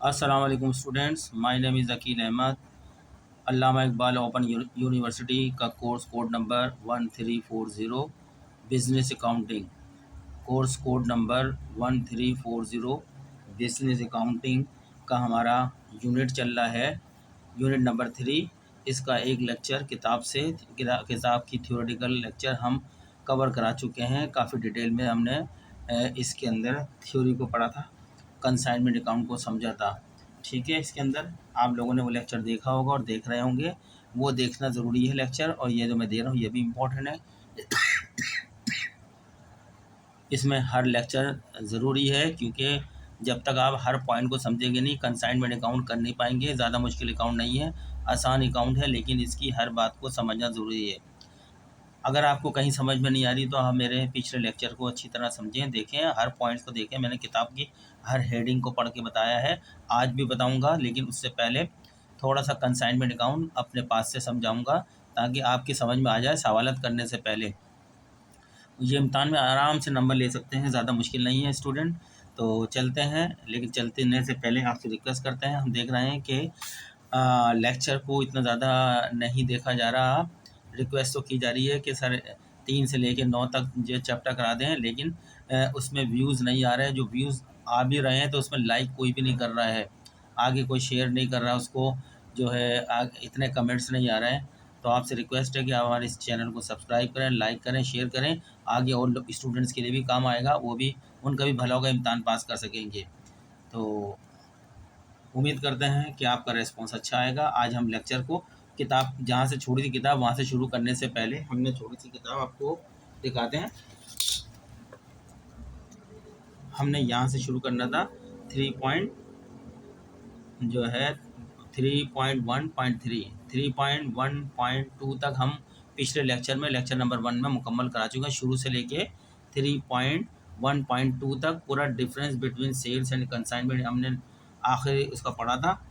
अस्सलाम वालेकुम students, my name is Akeel Ahmed. Allama Iqbal open university का code number 1340 business accounting. Code number 1340 business accounting का हमारा यूनिट चल रहा है, यूनिट नंबर 3। इसका एक लेक्चर किताब की थ्योरेटिकल लेक्चर हम कवर करा चुके हैं। काफ़ी डिटेल में हमने इसके अंदर थ्योरी को पढ़ा था, कंसाइनमेंट अकाउंट को समझा था। ठीक है, इसके अंदर आप लोगों ने वो लेक्चर देखा होगा और देख रहे होंगे। वो देखना ज़रूरी है लेक्चर, और ये जो मैं दे रहा हूँ ये भी इम्पोर्टेंट है। इसमें हर लेक्चर ज़रूरी है, क्योंकि जब तक आप हर पॉइंट को समझेंगे नहीं, कंसाइनमेंट अकाउंट कर नहीं पाएंगे। ज़्यादा मुश्किल अकाउंट नहीं है, आसान अकाउंट है, लेकिन इसकी हर बात को समझना ज़रूरी है। अगर आपको कहीं समझ में नहीं आ रही तो आप मेरे पिछले लेक्चर को अच्छी तरह समझें, देखें, हर पॉइंट्स को देखें। मैंने किताब की हर हेडिंग को पढ़ के बताया है, आज भी बताऊंगा, लेकिन उससे पहले थोड़ा सा कंसाइनमेंट अकाउंट अपने पास से समझाऊंगा ताकि आपकी समझ में आ जाए सवालत करने से पहले। ये इम्तहान में आराम से नंबर ले सकते हैं, ज़्यादा मुश्किल नहीं है स्टूडेंट। तो चलते हैं, लेकिन चलने से पहले आपसे रिक्वेस्ट करते हैं। हम देख रहे हैं कि लेक्चर को इतना ज़्यादा नहीं देखा जा रहा। रिक्वेस्ट तो की जा रही है कि सर 3 से लेकर 9 तक जो चैप्टर करा दें, लेकिन उसमें व्यूज़ नहीं आ रहे हैं। जो व्यूज़ आ भी रहे हैं तो उसमें लाइक कोई भी नहीं कर रहा है, आगे कोई शेयर नहीं कर रहा, उसको जो है इतने कमेंट्स नहीं आ रहे हैं। तो आपसे रिक्वेस्ट है कि आप हमारे इस चैनल को सब्सक्राइब करें, लाइक करें, शेयर करें। आगे और स्टूडेंट्स के लिए भी काम आएगा, वो भी उनका भी भला होगा, इम्तहान पास कर सकेंगे। तो उम्मीद करते हैं कि आपका रेस्पॉन्स अच्छा आएगा। आज हम लेक्चर को किताब जहाँ से छोड़ी थी किताब वहाँ से शुरू करने से पहले हमने छोड़ी थी किताब आपको दिखाते हैं। हमने यहाँ से शुरू करना था 3.1.2 तक हम पिछले लेक्चर में लेक्चर नंबर 1 में मुकम्मल करा चुके हैं। शुरू से लेके 3.1.2 तक पूरा difference between sales and consignment हमने आखिरी उसका पढ़ा था।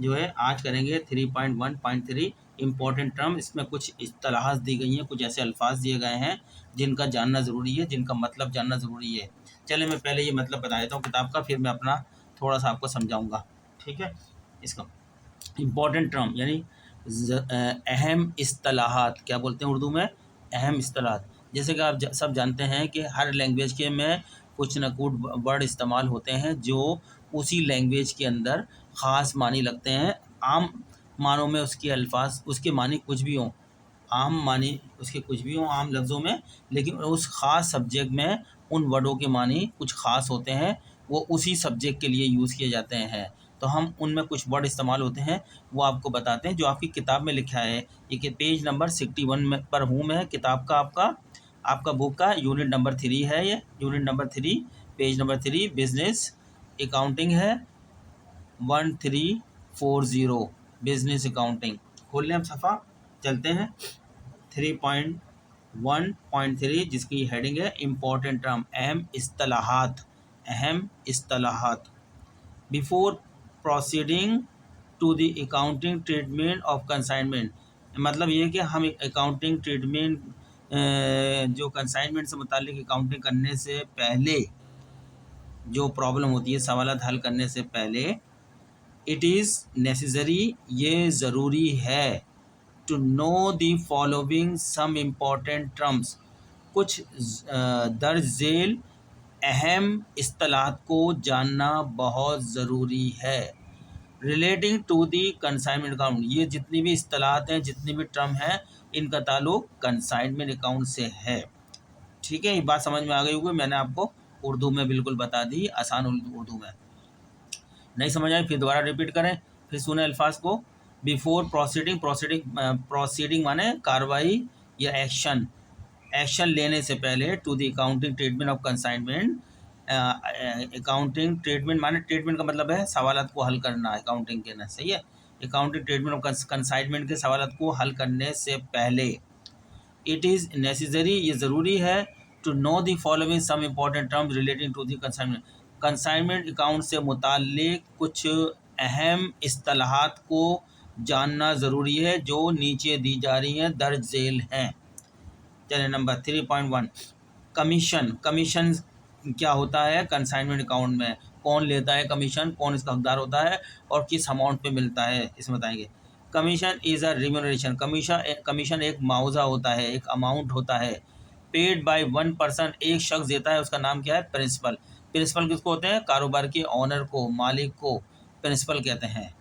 जो है आज करेंगे 3.1.3 इम्पोर्टेंट टर्म। इसमें कुछ इस्तिलाहात दी गई हैं, कुछ ऐसे अल्फाज दिए गए हैं जिनका जानना ज़रूरी है, जिनका मतलब जानना ज़रूरी है। चलिए मैं पहले ये मतलब बता देता हूँ किताब का, फिर मैं अपना थोड़ा सा आपको समझाऊंगा। ठीक है, इसका इम्पोर्टेंट टर्म यानी अहम इस्तिलाहात, क्या बोलते हैं उर्दू में, अहम इस्तिलाहात। जैसे कि आप सब जानते हैं कि हर लैंग्वेज के में कुछ न कुछ वर्ड इस्तेमाल होते हैं जो उसी लैंग्वेज के अंदर ख़ास मानी लगते हैं। आम मानों में उसके अल्फाज, उसके मानी कुछ भी हों, आम मानी उसके कुछ भी हों आम लफ्ज़ों में, लेकिन उस ख़ास सब्जेक्ट में उन वर्डों के मानी कुछ ख़ास होते हैं, वो उसी सब्जेक्ट के लिए यूज़ किए जाते हैं। तो हम उनमें कुछ वर्ड इस्तेमाल होते हैं, वो आपको बताते हैं जो आपकी किताब में लिखा है। ये कि पेज नंबर 61 में पर हूँ मैं, किताब का आपका बुक का यूनिट नंबर 3 है। ये unit number 3 page number 3 business accounting है, 1340 बिजनेस अकाउंटिंग। खोल लें हम सफ़ा, चलते हैं 3.1.3 जिसकी हेडिंग है इम्पोर्टेंट टर्म, अहम इस्तिलाहात। अहम इस्तिलाहात। Before proceeding to the accounting treatment of consignment, मतलब ये है कि हम अकाउंटिंग ट्रीटमेंट जो कंसाइनमेंट से मुतालिक अकाउंटिंग करने से पहले जो प्रॉब्लम होती है, सवालात हल करने से पहले, इट इज़ नेसेसरी, ये ज़रूरी है, to know the following some important terms, कुछ दर्ज झेल अहम इस्तिलाहात को जानना बहुत ज़रूरी है। Relating to the consignment account, ये जितनी भी इस्तिलाहात हैं, जितनी भी टर्म हैं, इनका ताल्लुक कंसाइनमेंट अकाउंट से है। ठीक है, ये बात समझ में आ गई होगी, मैंने आपको उर्दू में बिल्कुल बता दी, आसान उर्दू में। नहीं समझ आई फिर दोबारा रिपीट करें, फिर सुने अल्फाज को। बिफोर प्रोसीडिंग, प्रोसीडिंग माने कार्रवाई या एक्शन, एक्शन लेने से पहले, to the accounting treatment of consignment, accounting treatment माने, ट्रीटमेंट का मतलब है सवालात को हल करना, अकाउंटिंग के ना, सही है। अकाउंटिंग ट्रीटमेंट ऑफ कंसाइनमेंट के सवालात को हल करने से पहले, इट इज़ नेसेसरी, ये ज़रूरी है, to know the following some important terms relating to the consignment, consignment account से मुताल्लिक कुछ अहम इस्तिलाहात को जानना ज़रूरी है जो नीचे दी जा रही हैं, दर्ज झेल हैं। चलिए नंबर 3.1, कमीशन। कमीशन क्या होता है कंसाइनमेंट अकाउंट में? कौन लेता है कमीशन, कौन इसका हकदार होता है और किस अमाउंट पे मिलता है, इसमें बताएंगे। Commission is a remuneration, commission एक मुआवजा होता है, एक अमाउंट होता है। पेड बाय वन पर्सन, एक शख्स देता है, उसका नाम क्या है, प्रिंसिपल। प्रिंसिपल किसको होते हैं, कारोबार के ऑनर को, मालिक को प्रिंसिपल कहते हैं।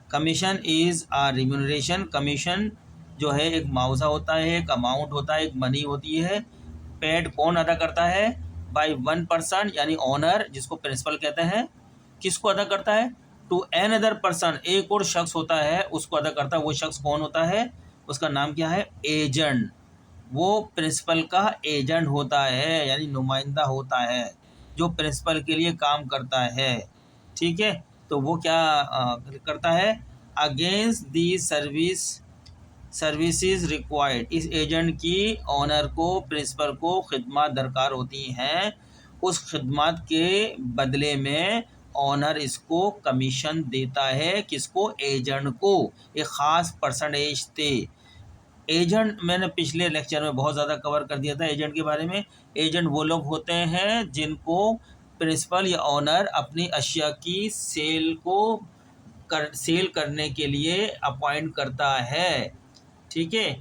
Commission is a remuneration, commission जो है एक मुआवजा होता है, एक अमाउंट होता है, एक मनी होती है। पेड कौन अदा करता है, बाय वन पर्सन यानी ऑनर जिसको प्रिंसिपल कहते हैं। किसको अदा करता है, टू एन अदर पर्सन, एक और शख्स होता है उसको अदा करता है। वो शख्स कौन होता है, उसका नाम क्या है, एजेंट। वो प्रिंसिपल का एजेंट होता है यानी नुमाइंदा होता है जो प्रिंसिपल के लिए काम करता है। ठीक है, तो वो क्या करता है, अगेंस्ट दी सर्विसेज रिक्वायर्ड, इस एजेंट की ऑनर को, प्रिंसिपल को खिदमत दरकार होती हैं, उस खिदमत के बदले में ऑनर इसको कमीशन देता है। किसको, एजेंट को, एक ख़ास परसेंटेज थे। एजेंट मैंने पिछले लेक्चर में बहुत ज़्यादा कवर कर दिया था एजेंट के बारे में। एजेंट वो लोग होते हैं जिनको प्रिंसिपल या ऑनर अपनी अशिया की सेल करने के लिए अपॉइंट करता है। ठीक है,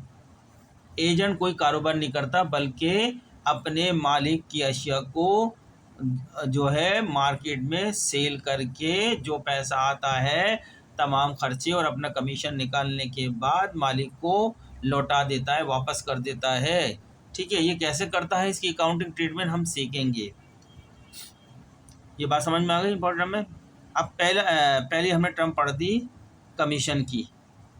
एजेंट कोई कारोबार नहीं करता बल्कि अपने मालिक की अशिया को जो है मार्केट में सेल करके जो पैसा आता है, तमाम खर्चे और अपना कमीशन निकालने के बाद मालिक को लौटा देता है, वापस कर देता है। ठीक है, ये कैसे करता है, इसकी अकाउंटिंग ट्रीटमेंट हम सीखेंगे। ये बात समझ में आ गई इंपॉर्टेंट में। अब पहले हमने टर्म पढ़ दी कमीशन की।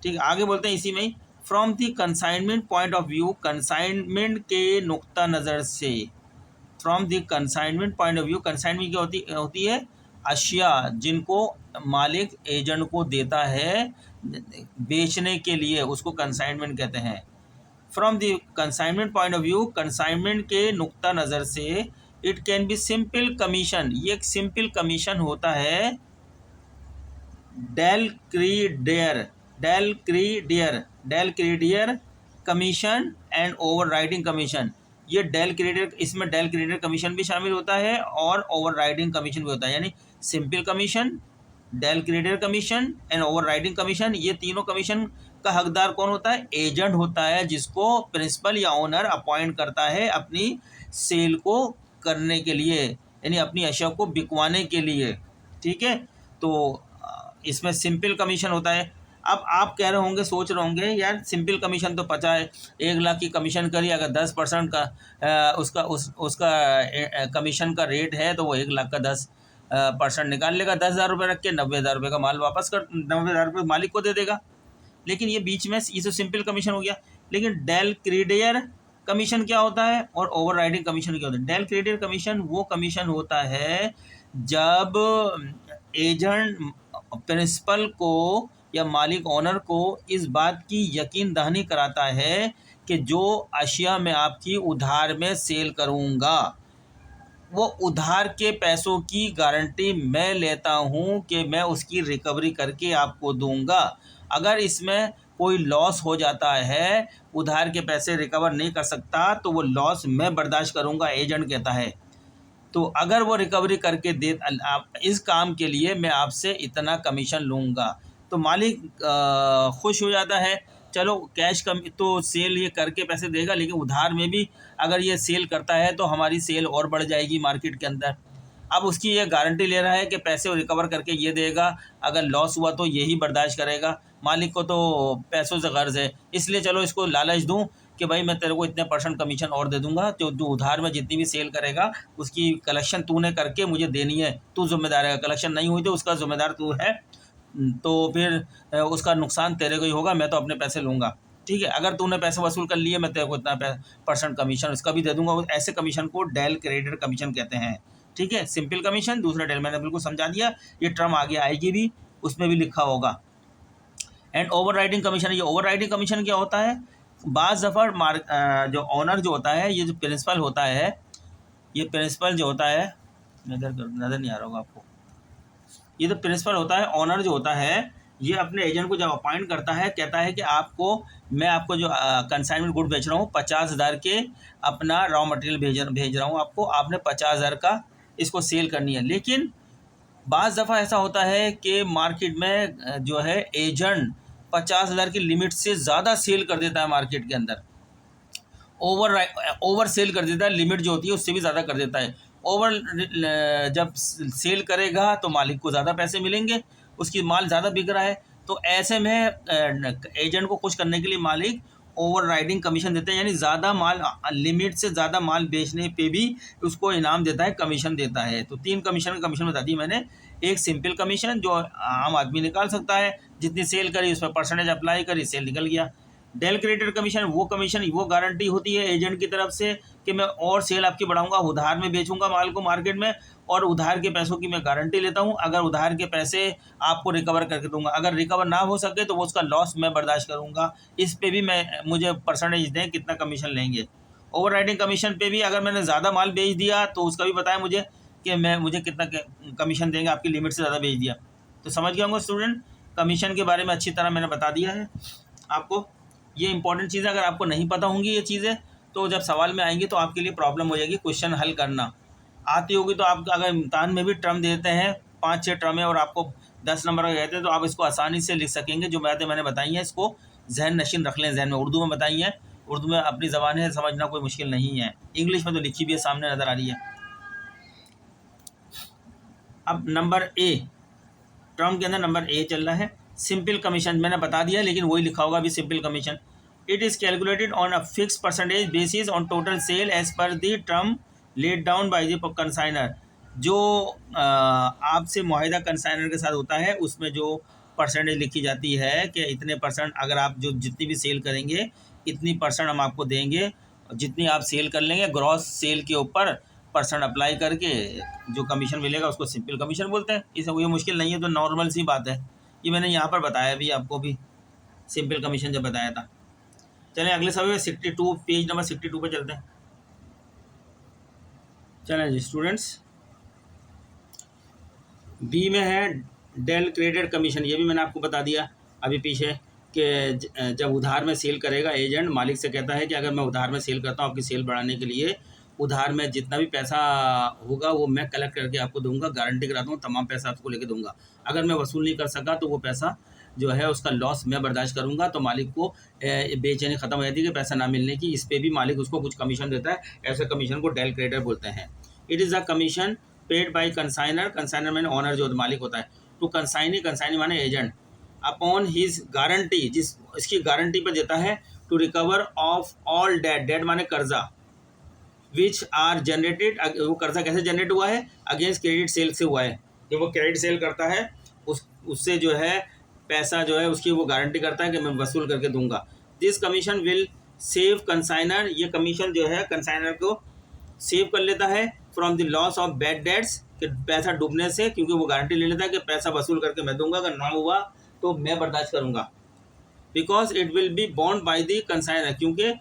ठीक है, आगे बोलते हैं इसी में ही, from the consignment point of view, consignment के नुक्ता नज़र से, from the consignment point of view, consignment क्या होती है, अशिया जिनको मालिक एजेंट को देता है बेचने के लिए, उसको कंसाइनमेंट कहते हैं। From the consignment point of view, consignment के नुक्ता नज़र से, it can be simple commission, ये एक सिंपल कमीशन होता है। Del credere commission and overriding commission, ये डेल क्रीडियर, इसमें डेल क्रीडियर कमीशन भी शामिल होता है और ओवर राइडिंग कमीशन भी होता है। यानी simple commission, del credere commission and overriding commission, ये तीनों कमीशन का हकदार कौन होता है, एजेंट होता है जिसको प्रिंसिपल या ओनर अपॉइंट करता है अपनी सेल को करने के लिए, यानी अपनी अशिया को बिकवाने के लिए। ठीक है, तो इसमें सिंपल कमीशन होता है। अब आप कह रहे होंगे, सोच रहे होंगे यार सिंपल कमीशन तो पता है, 1 लाख की कमीशन करी, अगर 10% का उसका कमीशन का रेट है तो वो 1 लाख का 10% निकाल लेगा, 10,000 रुपये रख के 90,000 रुपये का माल वापस कर, 90,000 रुपये मालिक को दे देगा। लेकिन ये बीच में ये तो सिंपल कमीशन हो गया। लेकिन डेल क्रीडियर कमीशन क्या होता है और ओवर राइडिंग कमीशन क्या होता है। डेल क्रीडियर कमीशन वो कमीशन होता है जब एजेंट प्रिंसिपल को या मालिक ऑनर को इस बात की यकीन दहानी कराता है कि जो अशिया मैं आपकी उधार में सेल करूँगा, वो उधार के पैसों की गारंटी मैं लेता हूँ कि मैं उसकी रिकवरी करके आपको दूंगा। अगर इसमें कोई लॉस हो जाता है, उधार के पैसे रिकवर नहीं कर सकता, तो वो लॉस मैं बर्दाश्त करूँगा, एजेंट कहता है। तो अगर वो रिकवरी करके दे, इस काम के लिए मैं आपसे इतना कमीशन लूँगा, तो मालिक खुश हो जाता है। चलो कैश कम तो सेल ये करके पैसे देगा, लेकिन उधार में भी अगर ये सेल करता है तो हमारी सेल और बढ़ जाएगी मार्केट के अंदर। अब उसकी ये गारंटी ले रहा है कि पैसे रिकवर करके ये देगा, अगर लॉस हुआ तो यही बर्दाश्त करेगा। मालिक को तो पैसों से गर्ज है, इसलिए चलो इसको लालच दूं कि भाई मैं तेरे को इतने % कमीशन और दे दूंगा, तो तू उधार में जितनी भी सेल करेगा उसकी कलेक्शन तूने करके मुझे देनी है, तू जिम्मेदार है। कलेक्शन नहीं हुई तो उसका जिम्मेदार तू है, तो फिर उसका नुकसान तेरे को ही होगा, मैं तो अपने पैसे लूँगा। ठीक है, अगर तूने पैसे वसूल कर लिए, मैं तेरे को इतना % कमीशन उसका भी दे दूंगा। ऐसे कमीशन को डेल क्रेडिट कमीशन कहते हैं। ठीक है, सिंपल कमीशन, दूसरा डेल, मैंने बिल्कुल समझा दिया, ये टर्म आगे आएगी भी, उसमें भी लिखा होगा। एंड ओवर राइडिंग कमीशन, ये ओवर राइडिंग कमीशन क्या होता है, बाज़ दफ़ा जो ऑनर जो होता है, ये जो प्रिंसिपल होता है, ये प्रिंसिपल जो होता है, नज़र नहीं आ रहा होगा आपको, ये तो प्रिंसिपल होता है। ऑनर जो होता है ये अपने एजेंट को जब अपॉइंट करता है, कहता है कि मैं आपको जो कंसाइनमेंट गुड बेच रहा हूँ 50,000 के अपना रॉ मटेरियल भेज रहा हूँ आपको, आपने 50,000 का इसको सेल करनी है। लेकिन बाज़ दफ़ा ऐसा होता है कि मार्केट में जो है एजेंट 50,000 की लिमिट से ज़्यादा सेल कर देता है मार्केट के अंदर, ओवर सेल कर देता है, लिमिट जो होती है उससे भी ज़्यादा कर देता है। ओवर जब सेल करेगा तो मालिक को ज़्यादा पैसे मिलेंगे, उसकी माल ज़्यादा बिक रहा है, तो ऐसे में एजेंट को खुश करने के लिए मालिक ओवर राइडिंग कमीशन देते हैं, यानी ज़्यादा माल, लिमिट से ज़्यादा माल बेचने पे भी उसको इनाम देता है, कमीशन देता है। तो 3 कमीशन का कमीशन बता दी मैंने। एक सिंपल कमीशन जो आम आदमी निकाल सकता है, जितनी सेल करी उस पर परसेंटेज अप्लाई करी, सेल निकल गया। डेलक्रेटेड कमीशन, वो कमीशन, वो गारंटी होती है एजेंट की तरफ से कि मैं और सेल आपकी बढ़ाऊंगा, उधार में बेचूंगा माल को मार्केट में, और उधार के पैसों की मैं गारंटी लेता हूं, अगर उधार के पैसे आपको रिकवर करके दूंगा, अगर रिकवर ना हो सके तो वो उसका लॉस मैं बर्दाश्त करूंगा, इस पे भी मुझे परसेंटेज दें कितना कमीशन लेंगे। ओवर राइडिंग कमीशन पे भी अगर मैंने ज़्यादा माल बेच दिया तो उसका भी बताया मुझे कि मुझे कितना कमीशन देंगे, आपकी लिमिट से ज़्यादा बेच दिया। तो समझ गए होंगे स्टूडेंट, कमीशन के बारे में अच्छी तरह मैंने बता दिया है आपको। ये इंपॉर्टेंट चीज़ें अगर आपको नहीं पता होंगी ये चीज़ें, तो जब सवाल में आएंगी तो आपके लिए प्रॉब्लम हो जाएगी क्वेश्चन हल करना। आती होगी तो आप अगर इम्तहान में भी टर्म देते हैं, 5-6 टर्म है और आपको 10 नंबर का कहते हैं, तो आप इसको आसानी से लिख सकेंगे। जो बातें मैंने बताई हैं इसको जहन नशीन रख लें, जहन में। उर्दू में बताई हैं, उर्दू में अपनी ज़बान है, समझना कोई मुश्किल नहीं है। इंग्लिश में तो लिखी भी है, सामने नज़र आ रही है। अब नंबर ए, टर्म के अंदर नंबर ए चल रहा है। सिंपल कमीशन मैंने बता दिया, लेकिन वही लिखा होगा अभी, simple commission. It is calculated on a fix percentage basis on total sale as per the term laid down by the consignor. जो आपसे मुआहिदा कंसाइनर के साथ होता है उसमें जो परसेंटेज लिखी जाती है कि इतने परसेंट, अगर आप जो जितनी भी सेल करेंगे इतनी परसेंट हम आपको देंगे, जितनी आप सेल कर लेंगे ग्रॉस सेल के ऊपर परसेंट अप्लाई करके जो कमीशन मिलेगा उसको सिंपल कमीशन बोलते हैं। इसे ये मुश्किल नहीं है, तो नॉर्मल सी बात है। ये मैंने यहाँ पर बताया भी आपको भी, सिंपल कमीशन जब बताया था। चलें अगले सवाल में 62, पेज नंबर 62 पे चलते हैं। चलें जी स्टूडेंट्स, बी में है डेल क्रेडिट कमीशन। ये भी मैंने आपको बता दिया अभी पीछे कि जब उधार में सेल करेगा एजेंट, मालिक से कहता है कि अगर मैं उधार में सेल करता हूँ आपकी सेल बढ़ाने के लिए, उधार में जितना भी पैसा होगा वो मैं कलेक्ट करके आपको दूंगा, गारंटी कराता हूँ तमाम पैसा आपको लेके दूंगा। अगर मैं वसूल नहीं कर सका तो वो पैसा जो है उसका लॉस मैं बर्दाश्त करूंगा। तो मालिक को बेचैनी ख़त्म हो जाती है कि पैसा ना मिलने की, इस पर भी मालिक उसको कुछ कमीशन देता है। ऐसे कमीशन को डेल क्रेडिटर बोलते हैं। It is a commission paid by consignor, consignor मैंने ऑनर जो मालिक होता है, टू कंसाइनी, कंसाइनी माने एजेंट, अपॉन हिज गारंटी, जिस इसकी गारंटी पर देता है, to recover of all debt, debt माने कर्जा, विच आर जनरेटेड, वो कर्जा कैसे जनरेट हुआ है, अगेंस्ट क्रेडिट सेल से हुआ है। जब वो क्रेडिट सेल करता है उससे जो है पैसा जो है उसकी वो गारंटी करता है कि मैं वसूल करके दूंगा। This commission will save consignor, ये कमीशन जो है कंसाइनर को सेव कर लेता है from the loss of bad debts, कि पैसा डूबने से, क्योंकि वो गारंटी ले लेता है कि पैसा वसूल करके मैं दूंगा, अगर ना हुआ तो मैं बर्दाश्त करूंगा। Because it will be bond by the consignor, क्योंकि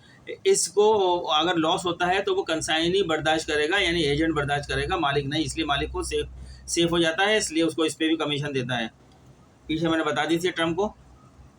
इसको अगर लॉस होता है तो वो कंसाइनी बर्दाश्त करेगा, यानी एजेंट बर्दाश्त करेगा, मालिक नहीं। इसलिए मालिक को सेफ हो जाता है, इसलिए उसको इस पर भी कमीशन देता है। पीछे मैंने बता दी थी टर्म को।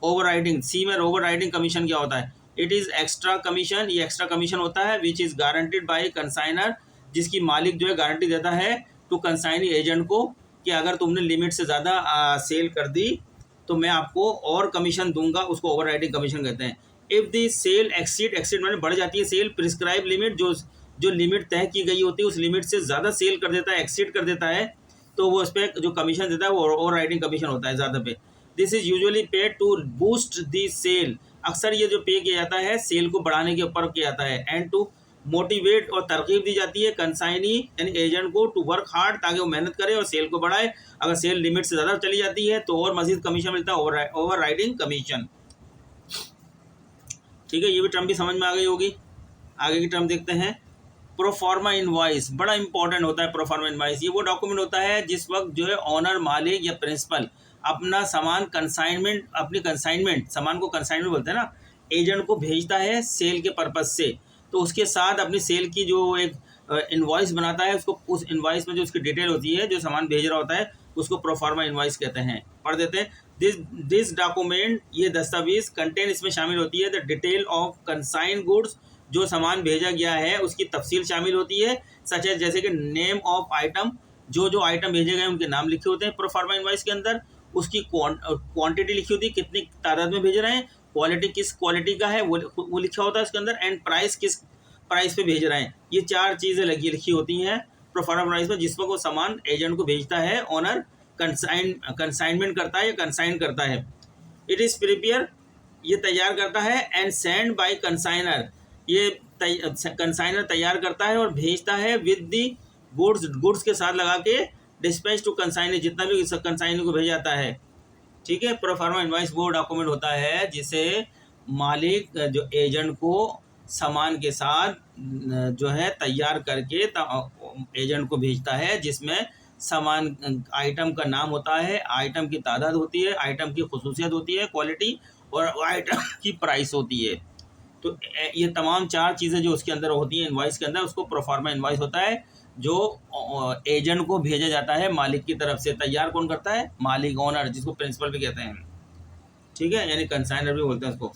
ओवर राइडिंग, सी में ओवर राइडिंग कमीशन क्या होता है, इट इज़ एक्स्ट्रा कमीशन, ये एक्स्ट्रा कमीशन होता है which is guaranteed by consignor, जिसकी मालिक जो है गारंटी देता है टू कंसाइनी एजेंट को कि अगर तुमने लिमिट से ज़्यादा सेल कर दी तो मैं आपको और कमीशन दूंगा, उसको ओवर राइडिंग कमीशन कहते हैं। इफ़ द सेल एक्सीड मैंने बढ़ जाती है सेल, प्रिस्क्राइब लिमिट, जो लिमिट तय की गई होती है उस लिमिट से ज़्यादा सेल कर देता है, एक्सीड कर देता है, तो वो उस पर जो कमीशन देता है वो ओवर राइडिंग कमीशन होता है ज़्यादा पे। This is usually paid to boost the sale, अक्सर ये जो पे किया जाता है सेल को बढ़ाने के ऊपर किया जाता है। एंड टू मोटिवेट, और तरकीब दी जाती है कंसाइनी यानी एजेंट को, टू वर्क हार्ड, ताकि वो मेहनत करे और सेल को बढ़ाए। अगर सेल लिमिट से ज़्यादा चली जाती है तो और मजीद कमीशन मिलता है, ओवर राइडिंग कमीशन। ठीक है, ये भी टर्म भी समझ में आ गई होगी। आगे की टर्म देखते हैं। प्रोफार्मा इनवॉइस बड़ा इंपॉर्टेंट होता है। प्रोफार्मा इनवॉइस ये वो डॉक्यूमेंट होता है जिस वक्त जो है ऑनर, मालिक या प्रिंसिपल अपना सामान कंसाइनमेंट, अपनी कंसाइनमेंट, सामान को कंसाइनमेंट बोलते हैं ना, एजेंट को भेजता है सेल के पर्पज़ से, तो उसके साथ अपनी सेल की जो एक इनवॉइस बनाता है, उसको उस इनवॉइस में जो उसकी डिटेल होती है, जो सामान भेज रहा होता है, उसको प्रोफार्मा इनवॉइस कहते हैं। पढ़ देते हैं। दिस डॉक्यूमेंट, ये दस्तावेज, कंटेन, इसमें शामिल होती है the detail of consign goods, जो सामान भेजा गया है उसकी तफसील शामिल होती है, सच है जैसे कि नेम ऑफ आइटम, जो जो आइटम भेजे गए उनके नाम लिखे होते हैं प्रोफार्मा इनवॉइस के अंदर, उसकी क्वांटिटी लिखी होती है, कितनी तादाद में भेज रहे हैं, क्वालिटी किस क्वालिटी का है वो लिखा होता है उसके अंदर, एंड प्राइस किस प्राइस पे भेज रहे हैं। ये 4 चीज़ें लिखी होती हैं प्रोफार्मा प्राइस में, जिस पर वो सामान एजेंट को भेजता है, ऑनर कंसाइनमेंट करता है या कंसाइन करता है। इट इज़ प्रिपेयर, ये तैयार करता है, एंड सेंड बाय कंसाइनर, ये कंसाइनर तैयार करता है और भेजता है विद दी गुड्स के साथ लगा के, डिस्पैच टू कंसाइनर, जितना भी कंसाइनर को भेजा जाता है। ठीक है, प्रोफार्मा इनवॉइस वो डॉक्यूमेंट होता है जिसे मालिक जो एजेंट को सामान के साथ जो है तैयार करके एजेंट को भेजता है, जिसमें सामान आइटम का नाम होता है, आइटम की तादाद होती है, आइटम की खुसूसियत होती है, क्वालिटी, और आइटम की प्राइस होती है। तो ये तमाम 4 चीज़ें जो उसके अंदर होती हैं इनवॉइस के अंदर, उसको प्रोफार्मा इनवॉइस होता है, जो एजेंट को भेजा जाता है मालिक की तरफ से। तैयार कौन करता है? मालिक, ओनर, जिसको प्रिंसिपल भी कहते हैं। ठीक है, यानी कंसाइनर भी बोलते हैं उसको।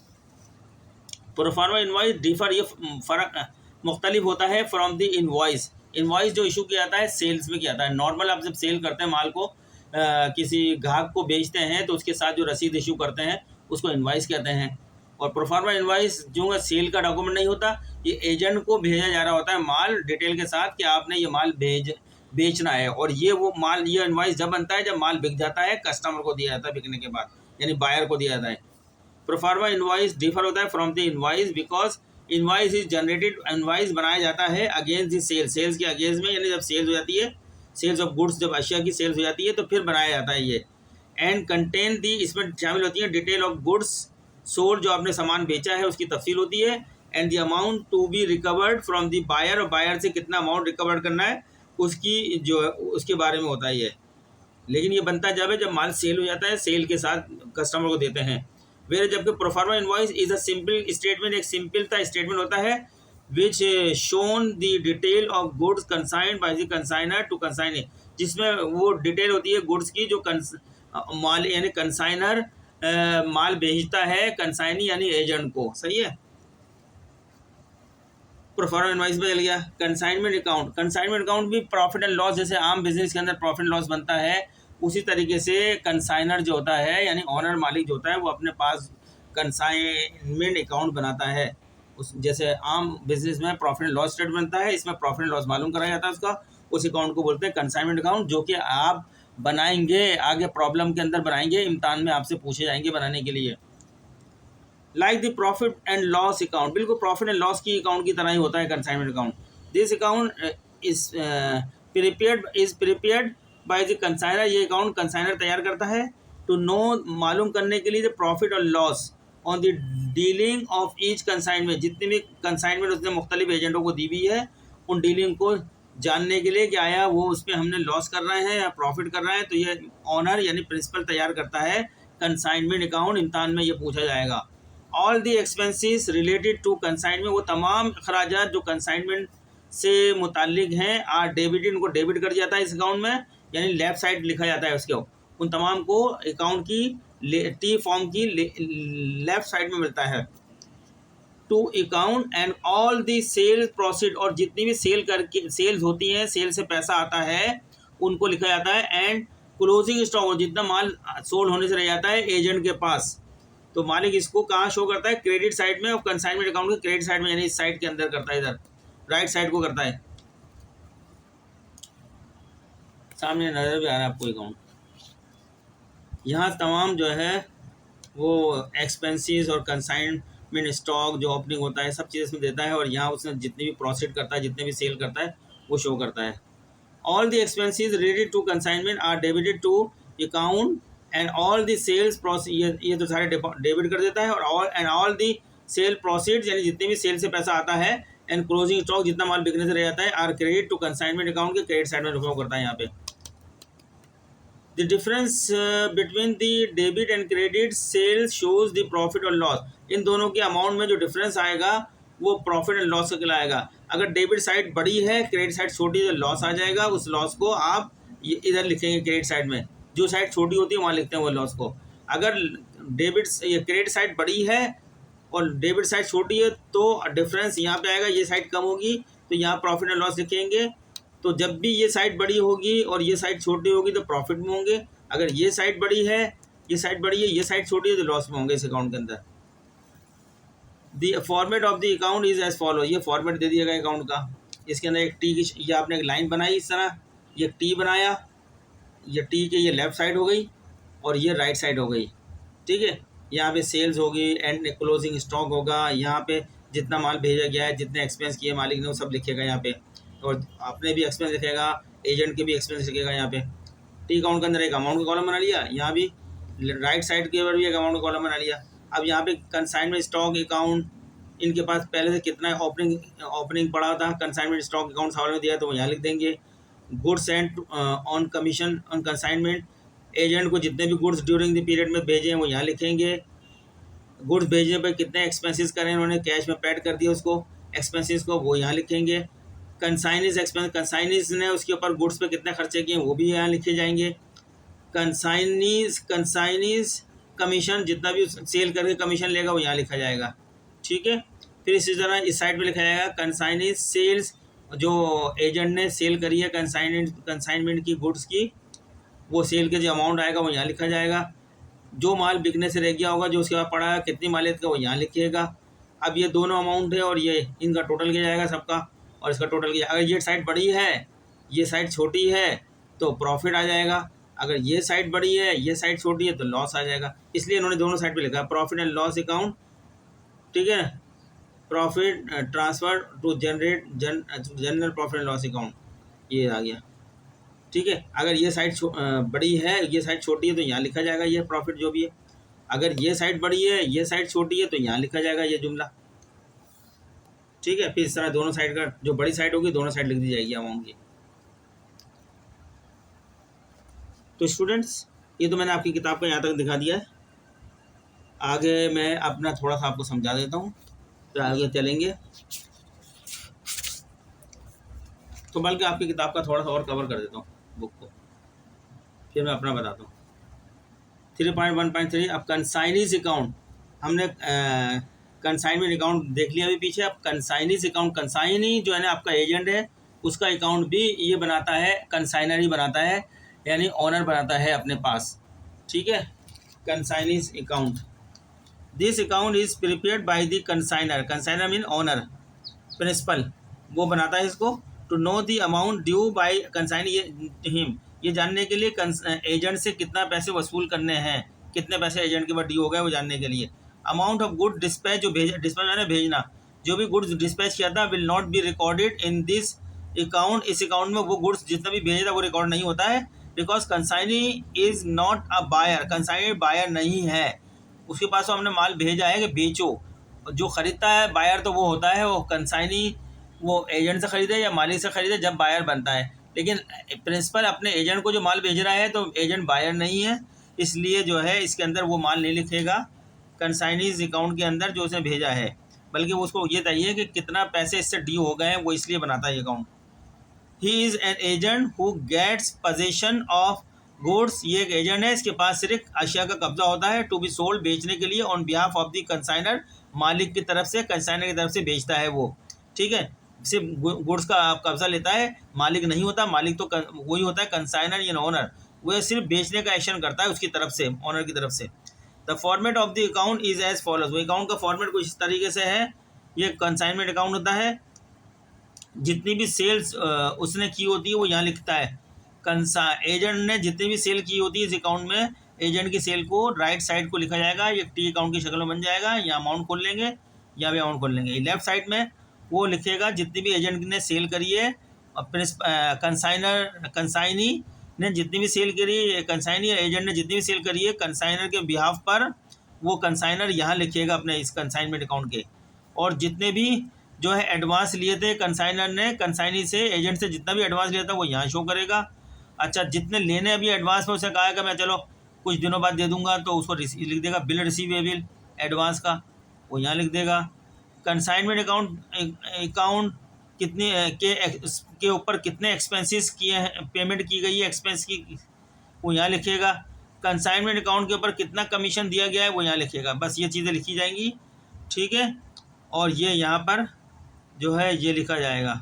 प्रोफार्मा इनवॉइस डिफर, ये फ़र्क मुख्तलिफ होता है फ्रॉम द इनवॉइस। इनवॉइस जो इशू किया जाता है सेल्स में किया जाता है। नॉर्मल आप जब सेल करते हैं माल को, किसी ग्राहक को बेचते हैं तो उसके साथ जो रसीद इशू करते हैं उसको इनवॉइस कहते हैं। और प्रोफार्मा इनवॉइस जो है सेल का डॉक्यूमेंट नहीं होता, ये एजेंट को भेजा जा रहा होता है माल डिटेल के साथ कि आपने ये माल बेचना है, और ये वो माल, ये इनवॉइस जब बनता है जब माल बिक जाता है, कस्टमर को दिया जाता है बिकने के बाद, यानी बायर को दिया जाता है। प्रोफार्मा इनवॉइस डिफर होता है from the invoice because invoice is generated, invoice बनाया जाता है अगेंस्ट द सेल, सेल्स के अगेंस्ट में, यानी जब सेल्स हो जाती है, सेल्स ऑफ गुड्स, जब अशिया की सेल्स हो जाती है तो फिर बनाया जाता है ये। एंड कंटेन दी, इसमें शामिल होती है डिटेल ऑफ गुड्स सोल्ड, जो आपने सामान बेचा है उसकी तफसील होती है, and the amount to be recovered from the buyer, और बायर से कितना अमाउंट रिकवर करना है उसकी जो उसके बारे में होता है ये। लेकिन ये बनता जब माल सेल हो जाता है, सेल के साथ कस्टमर को देते हैं। वेर जबकि proforma invoice is a simple statement, एक सिंपल सा स्टेटमेंट होता है which shown the detail of goods consigned by the consignor to consignor, जिसमें वो डिटेल होती है गुड्स की जो माल, यानी कंसाइनर माल भेजता है कंसाइनी यानी एजेंट को। सही है, प्रोफार्मा इनवॉइस में चल गया। कंसाइनमेंट अकाउंट, कंसाइनमेंट अकाउंट भी प्रॉफिट एंड लॉस, जैसे आम बिजनेस के अंदर प्रॉफिट एंड लॉस बनता है, उसी तरीके से कंसाइनर जो होता है यानी ऑनर, मालिक जो होता है, वो अपने पास कंसाइनमेंट अकाउंट बनाता है। उस जैसे आम बिजनेस में प्रॉफिट एंड लॉस स्टेटमेंट बनता है, इसमें प्रॉफिट एंड लॉस मालूम कराया जाता है उसका, उस अकाउंट को बोलते हैं कंसाइनमेंट अकाउंट, जो कि आप बनाएंगे आगे प्रॉब्लम के अंदर बनाएंगे, इम्तान में आपसे पूछे जाएंगे बनाने के लिए। Like the profit and loss account, बिल्कुल प्रॉफिट एंड लॉस की अकाउंट की तरह ही होता है consignment account. This account is prepared by the consignor, ये अकाउंट कंसाइनर तैयार करता है टू नो, मालूम करने के लिए द प्रॉफिट और loss on the dealing of each consignment, जितनी भी कंसाइनमेंट उसने मुख्तलिफ एजेंटों को दी हुई है, उन डीलिंग को जानने के लिए कि आया वो उसमें हमने लॉस कर रहे हैं या प्रॉफिट कर रहे हैं, तो ये ऑनर यानी प्रिंसिपल तैयार करता है कंसाइनमेंट अकाउंट। इम्तान में ये पूछा जाएगा। All the expenses related to consignment, वो तमाम अखराजात जो कंसाइनमेंट से मुतालिक हैं आर डेबिटेड, उनको डेबिट कर जाता है इस अकाउंट में, यानी लेफ्ट साइड लिखा जाता है उसके, उन तमाम को अकाउंट की टी फॉर्म की लेफ्ट साइड में मिलता है। To account and all the sale proceed, और जितनी भी सेल करके सेल्स होती हैं, सेल से पैसा आता है, उनको लिखा जाता है। एंड क्लोजिंग स्टॉक, और जितना माल सोल्ड होने से रह जाता है एजेंट के पास, तो मालिक इसको कहाँ शो करता है? क्रेडिट साइड में, और कंसाइनमेंट अकाउंट के क्रेडिट साइड में, यानी इस साइड के अंदर करता है, इधर राइट साइड को करता है। सामने नजर भी आ रहा है आपको अकाउंट। यहाँ तमाम जो है वो एक्सपेंसेस और कंसाइनमेंट स्टॉक जो ओपनिंग होता है सब चीज़ इसमें देता है, और यहाँ उसने जितने भी प्रोसीड करता है, जितने भी सेल करता है, वो शो करता है। All the expenses related to consignment are debited to account and all the sales proceed, ये तो सारे डेबिट कर देता है, और ऑल द सेल प्रोसीड्स, यानी जितने भी सेल से पैसा आता है, एंड क्लोजिंग स्टॉक, जितना माल बिकने से रह जाता है, are credit to consignment account के क्रेडिट साइड में रिफॉर्म करता है। यहाँ पे the difference between the debit and credit sales shows the profit और लॉस, इन दोनों के अमाउंट में जो डिफरेंस आएगा वो प्रॉफिट एंड लॉस का कहलाएगा। अगर डेबिट साइड बड़ी है, क्रेडिट साइड छोटी है, तो लॉस आ जाएगा, उस लॉस को आप इधर लिखेंगे क्रेडिट साइड में, जो साइड छोटी होती है वहाँ लिखते हैं वो लॉस को। अगर डेबिट ये क्रेडिट साइड बड़ी है और डेबिट साइड छोटी है तो डिफरेंस यहाँ पे आएगा, ये साइड कम होगी तो यहाँ प्रॉफिट एंड लॉस लिखेंगे, तो जब भी ये साइड बड़ी होगी और ये साइड छोटी होगी तो प्रॉफिट में होंगे, अगर ये साइड बड़ी है, ये साइड बड़ी है, ये साइड छोटी है तो लॉस में होंगे इस अकाउंट के अंदर। The format of the account is as follow, ये फॉर्मेट दे दिया गया अकाउंट का। इसके अंदर एक टी की, ये आपने एक लाइन बनाई इस तरह, ये टी बनाया, ये टी के ये लेफ्ट साइड हो गई और ये राइट साइड हो गई, ठीक है। यहाँ पे सेल्स होगी, एंड क्लोजिंग स्टॉक होगा, यहाँ पे जितना माल भेजा गया है, जितने एक्सपेंस किए मालिक ने वो सब लिखेगा यहाँ पे, और आपने भी एक्सपेंस लिखेगा, एजेंट के भी एक्सपेंस लिखेगा यहाँ पे। टी अकाउंट के अंदर एक अमाउंट का कॉलम बना लिया, यहाँ भी राइट साइड के ऊपर भी एक अमाउंट का कॉलम बना लिया। अब यहाँ पे कंसाइनमेंट स्टॉक अकाउंट, इनके पास पहले से कितना ओपनिंग पड़ा था, कंसाइनमेंट स्टॉक अकाउंट सवाल में दिया तो वो यहाँ लिख देंगे। Goods and on commission on consignment, agent को जितने भी गुड्स ड्यूरिंग द पीरियड में भेजे हैं वो यहाँ लिखेंगे। गुड्स भेजने पर कितने एक्सपेंसेस करें, उन्होंने कैश में पेड कर दिया उसको एक्सपेंसेस को, वो यहाँ लिखेंगे। कंसाइनीज एक्सपेंस, कंसाइनीज ने उसके ऊपर गुड्स पे कितने खर्चे किए वो भी यहाँ लिखे जाएंगे। कंसाइनीज कमीशन, जितना भी सेल करके कमीशन लेगा वो यहाँ लिखा जाएगा, ठीक है। फिर इसी तरह इस साइड पे लिखा जाएगा कंसाइनीज सेल्स, जो एजेंट ने सेल करी है कंसाइनमेंट की गुड्स की, वो सेल के जो अमाउंट आएगा वो यहाँ लिखा जाएगा। जो माल बिकने से रह गया होगा, जो उसके बाद पड़ा है कितनी मालियत का, वो यहाँ लिखिएगा। अब ये दोनों अमाउंट है और ये इनका टोटल किया जाएगा सबका, और इसका टोटल किया। अगर ये साइड बड़ी है, ये साइड छोटी है तो प्रॉफिट आ जाएगा, अगर ये साइड बड़ी है, ये साइड छोटी है तो लॉस आ जाएगा। इसलिए इन्होंने दोनों साइड पे लिखा है प्रॉफिट एंड लॉस अकाउंट, ठीक है। Profit transfer to general profit and loss account, ये आ गया, ठीक है। अगर ये साइड बड़ी है, ये साइड छोटी है तो यहाँ लिखा जाएगा ये प्रॉफिट जो भी है। अगर ये साइड बड़ी है, ये साइड छोटी है तो यहाँ लिखा जाएगा ये जुमला, ठीक है। फिर इस तरह दोनों साइड का, जो बड़ी साइड होगी दोनों साइड लिख दी जाएगी अमाउंट की। तो स्टूडेंट्स, ये तो मैंने आपकी किताब का यहाँ तक दिखा दिया है। आगे मैं अपना थोड़ा सा आपको समझा देता हूँ, तो आगे चलेंगे। तो बल्कि आपकी किताब का थोड़ा सा और कवर कर देता हूँ बुक को, फिर मैं अपना बताता हूँ। 3.1.3 अब कंसाइनीज अकाउंट, हमने कंसाइनमेंट अकाउंट देख लिया अभी पीछे। अब कंसाइनीज अकाउंट, कंसाइनी जो है ना आपका एजेंट है, उसका अकाउंट भी ये बनाता है, कंसाइनर ही बनाता है, यानी ऑनर बनाता है अपने पास, ठीक है। Consignee's account, this account is prepared by the consignor, consignor mean owner, principal, वो बनाता है इसको। To know the amount due by consignee him, ये जानने के लिए एजेंट से कितना पैसे वसूल करने हैं, कितने पैसे एजेंट के बाद ड्यू हो गए वो जानने के लिए। अमाउंट ऑफ गुड डिस्पैच, जो डिस्पैच मैंने भेजना, जो भी गुड्स डिस्पैच किया था will not be recorded in this account, इस अकाउंट में वो गुड्स जितना भी भेजा था वो रिकॉर्ड नहीं होता है, because consignee is not a buyer, consignee buyer नहीं है, उसके पास तो हमने माल भेजा है कि बेचो, जो खरीदता है बायर तो वो होता है, वो कंसाइनी वो एजेंट से खरीदे या मालिक से खरीदे जब बायर बनता है, लेकिन प्रिंसिपल अपने एजेंट को जो माल भेज रहा है तो एजेंट बायर नहीं है, इसलिए जो है इसके अंदर वो माल नहीं लिखेगा कंसाइनीज अकाउंट के अंदर जो उसने भेजा है, बल्कि उसको ये चाहिए कि कितना पैसे इससे ड्यू हो गए हैं, वो इसलिए बनाता है account. He is an agent who gets position of goods, ये एक एजेंट है, इसके पास सिर्फ अशिया का कब्जा होता है, टू बी सोल्ड, बेचने के लिए, on behalf of the consignor, मालिक की तरफ से, कंसाइनर की तरफ से बेचता है वो, ठीक है। सिर्फ गुड्स का कब्जा लेता है, मालिक नहीं होता, मालिक तो वही होता है कंसाइनर या ओनर, वो सिर्फ बेचने का एक्शन करता है उसकी तरफ से, ओनर की तरफ से। The format of the account is as follows, वो अकाउंट का फॉर्मेट कुछ इस तरीके से है, ये कंसाइनमेंट अकाउंट होता है, जितनी भी सेल्स उसने की होती है वो यहाँ लिखता है, एजेंट ने जितनी भी सेल की होती है इस अकाउंट में, एजेंट की सेल को राइट साइड को लिखा जाएगा, ये टी अकाउंट की शक्ल में बन जाएगा, यहाँ अमाउंट खोल लेंगे, यहाँ भी अमाउंट खोल लेंगे। लेफ्ट साइड में वो लिखेगा जितनी भी एजेंट ने सेल करी है, कंसाइनी ने जितनी भी सेल करी है, कंसाइनी एजेंट ने जितनी भी सेल करी है कंसाइनर के बिहाफ पर, वो कंसाइनर यहाँ लिखिएगा अपने इस कंसाइनमेंट अकाउंट के। और जितने भी जो है एडवांस लिए थे कंसाइनर ने कंसाइनी से, एजेंट से जितना भी एडवांस लिया था वो यहाँ शो करेगा। अच्छा, जितने लेने अभी एडवांस में उसे कहा कि मैं चलो कुछ दिनों बाद दे दूंगा, तो उसको लिख देगा बिल रिसीवेबल एडवांस का, वो यहाँ लिख देगा। कंसाइनमेंट अकाउंट कितने के ऊपर कितने एक्सपेंसेस किए हैं, पेमेंट की गई है एक्सपेंस की, वो यहाँ लिखेगा। कंसाइनमेंट अकाउंट के ऊपर कितना कमीशन दिया गया है वो यहाँ लिखेगा। बस ये चीज़ें लिखी जाएंगी, ठीक है। और ये यहाँ पर जो है ये लिखा जाएगा।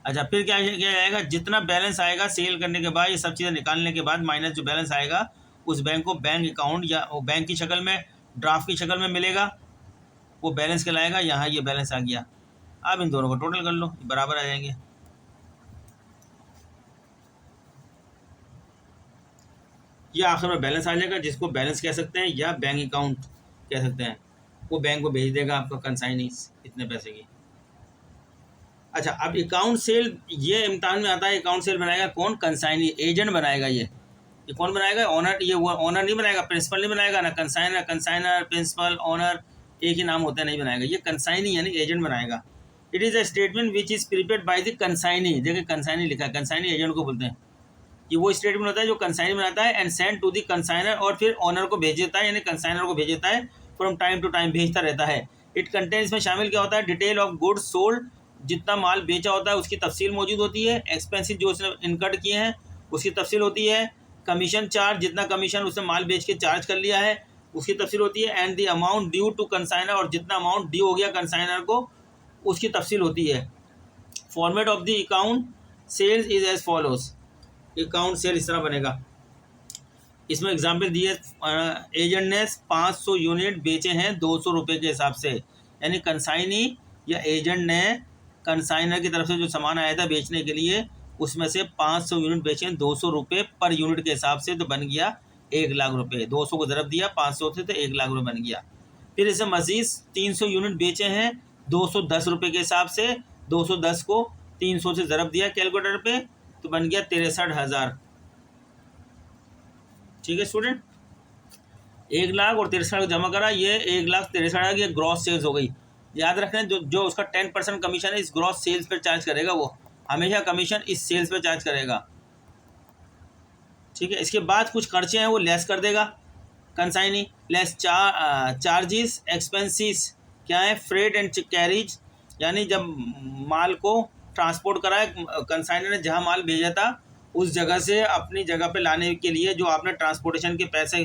अच्छा, फिर क्या किया जाएगा, जितना बैलेंस आएगा सेल करने के बाद, ये सब चीज़ें निकालने के बाद माइनस जो बैलेंस आएगा उस बैंक को बैंक अकाउंट या वो बैंक की शक्ल में, ड्राफ्ट की शक्ल में मिलेगा, वो बैलेंस कहलाएगा। यहाँ ये बैलेंस आ गया। अब इन दोनों को टोटल कर लो, बराबर आ जाएंगे। ये आखिर में बैलेंस आ जाएगा, जिसको बैलेंस कह सकते हैं या बैंक अकाउंट कह सकते हैं। वो बैंक को भेज देगा आपका कंसाइनी इतने पैसे की। अच्छा, अब अकाउंट सेल ये इम्तिहान में आता है। अकाउंट सेल बनाएगा कौन? कंसाइनी, एजेंट बनाएगा। ये कौन बनाएगा? ऑनर। ये वो ऑनर नहीं बनाएगा, प्रिंसिपल नहीं बनाएगा ना। कंसाइनर, प्रिंसिपल, ऑनर एक ही नाम होता है, नहीं बनाएगा। ये कंसाइनी यानी एजेंट बनाएगा। It is a statement which is prepared by the consignee. देखिए कंसाइनी लिखा है, कंसाइनी एजेंट को बोलते हैं। ये वो स्टेटमेंट होता है जो कंसाइनी बनाता है and send to the consignor, और फिर ऑनर को भेज देता है, यानी कंसाइनर को भेज देता है। फ्रॉम टाइम टू टाइम भेजता रहता है। इट कंटेन, इसमें शामिल क्या होता है? डिटेल ऑफ गुड्स सोल्ड, जितना माल बेचा होता है उसकी तफसील मौजूद होती है। एक्सपेंसिव जो उसने इनकर्ड किए हैं उसकी तफसील होती है। कमीशन चार्ज, जितना कमीशन उसने माल बेच के चार्ज कर लिया है उसकी तफसील होती है। And the amount due to consignor, और जितना अमाउंट ड्यू हो गया कंसाइनर को उसकी तफसील होती है। Format of the account sales is as follows. Account sale इस तरह बनेगा। इसमें एग्जाम्पल दिए, एजेंट ने 500 यूनिट बेचे हैं 200 रुपये के हिसाब से, यानी कंसाइनी या एजेंट ने कंसाइनर की तरफ से जो सामान आया था बेचने के लिए उसमें से 500 यूनिट बेचे हैं 200 रुपये पर यूनिट के हिसाब से, तो बन गया 1 लाख रुपये। 200 को ज़रब दिया 500 से तो 1 लाख रुपये बन गया। फिर इसे मज़ीद 300 यूनिट बेचे हैं 210 रुपये के हिसाब से। 210 को 300 से ज़रब दिया कैलकुलेटर पे, तो बन गया 63,000। ठीक है स्टूडेंट, 1 लाख और 63 जमा करा, ये 1,63,000 की ग्रॉस सेल्स हो गई। याद रखना, जो उसका 10% कमीशन है इस ग्रॉस सेल्स पर चार्ज करेगा, वो हमेशा कमीशन इस सेल्स पर चार्ज करेगा। ठीक है, इसके बाद कुछ खर्चे हैं वो लेस कर देगा कंसाइनी। लेस चार्जेस एक्सपेंसिस क्या है? फ्रेट एंड कैरीज, यानी जब माल को ट्रांसपोर्ट करा है कंसाइनर ने, जहाँ माल भेजा था उस जगह से अपनी जगह पे लाने के लिए जो आपने ट्रांसपोर्टेशन के पैसे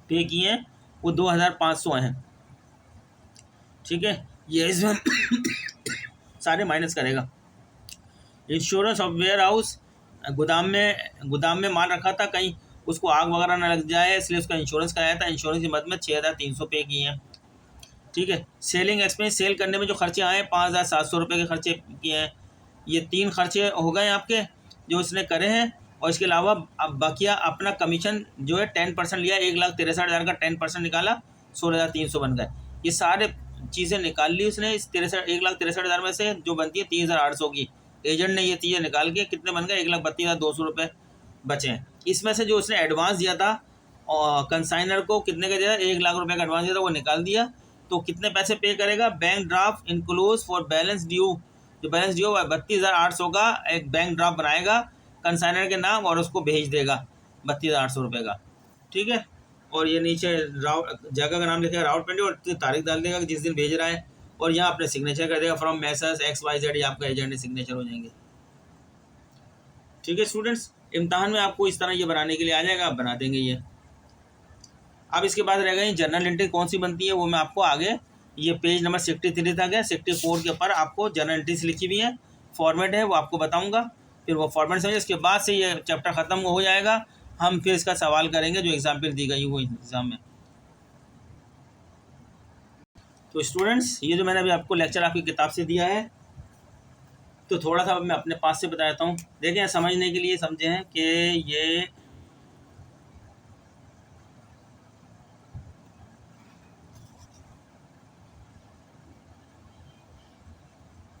पे किए हैं वो 2,500 हैं। ठीक है, ये इसमें सारे माइनस करेगा। इंश्योरेंस ऑफ वेयर हाउस, गोदाम में माल रखा था, कहीं उसको आग वगैरह ना लग जाए इसलिए उसका इंश्योरेंस कराया था। इंश्योरेंस की मद में 6,300 पे किए हैं। ठीक है, सेलिंग एक्सपेंस, सेल करने में जो खर्चे आए 5,700 रुपये के खर्चे किए हैं। ये 3 खर्चे हो गए आपके जो इसने करे हैं, और इसके अलावा अब बकिया अपना कमीशन जो है 10% लिया, 1,63,000 का 10% निकाला, 16,300 बन गए। ये सारे चीज़ें निकाल ली उसने इस 1,63,000 में से, जो बनती है 30,800 की। एजेंट ने ये चीज़ें निकाल के कितने बन गए? 1,32,200 रुपये बचे हैं। इसमें से जो उसने एडवांस दिया था और कंसाइनर को कितने का दिया? 1 लाख रुपये का एडवांस दिया था, वो निकाल दिया। तो कितने पैसे पे करेगा? Bank draft enclose for balance due, जो बैलेंस ड्यू 32,800 का एक बैंक ड्राफ्ट बनाएगा कंसाइनर के नाम और उसको भेज देगा 32,800 रुपये का। ठीक है, और ये नीचे जगह का नाम लिखेगा राउट 20 और तारीख डाल देगा कि जिस दिन भेज रहा है, और यहाँ अपने सिग्नेचर कर देगा फ्रॉम मैसर्स XYZ, आपका एजेंट सिग्नेचर हो जाएंगे। ठीक है स्टूडेंट्स, इम्तहान में आपको इस तरह ये बनाने के लिए आ जाएगा, आप बना देंगे ये। अब इसके बाद रह गई जर्नल एंट्री कौन सी बनती है, वो मैं आपको आगे ये पेज नंबर 63 तक है, 64 के ऊपर आपको जर्नल एंट्रीज लिखी हुई है, फॉर्मेट है वो आपको बताऊंगा। फिर वो फॉर्मेट समझिए, इसके बाद से ये चैप्टर ख़त्म हो जाएगा। हम फिर इसका सवाल करेंगे जो एग्जाम्पल दी गई वो एग्ज़ाम में। तो स्टूडेंट्स, ये जो मैंने अभी आपको लेक्चर आपकी किताब से दिया है, तो थोड़ा सा मैं अपने पास से बता देता हूँ। देखें, समझने के लिए समझें कि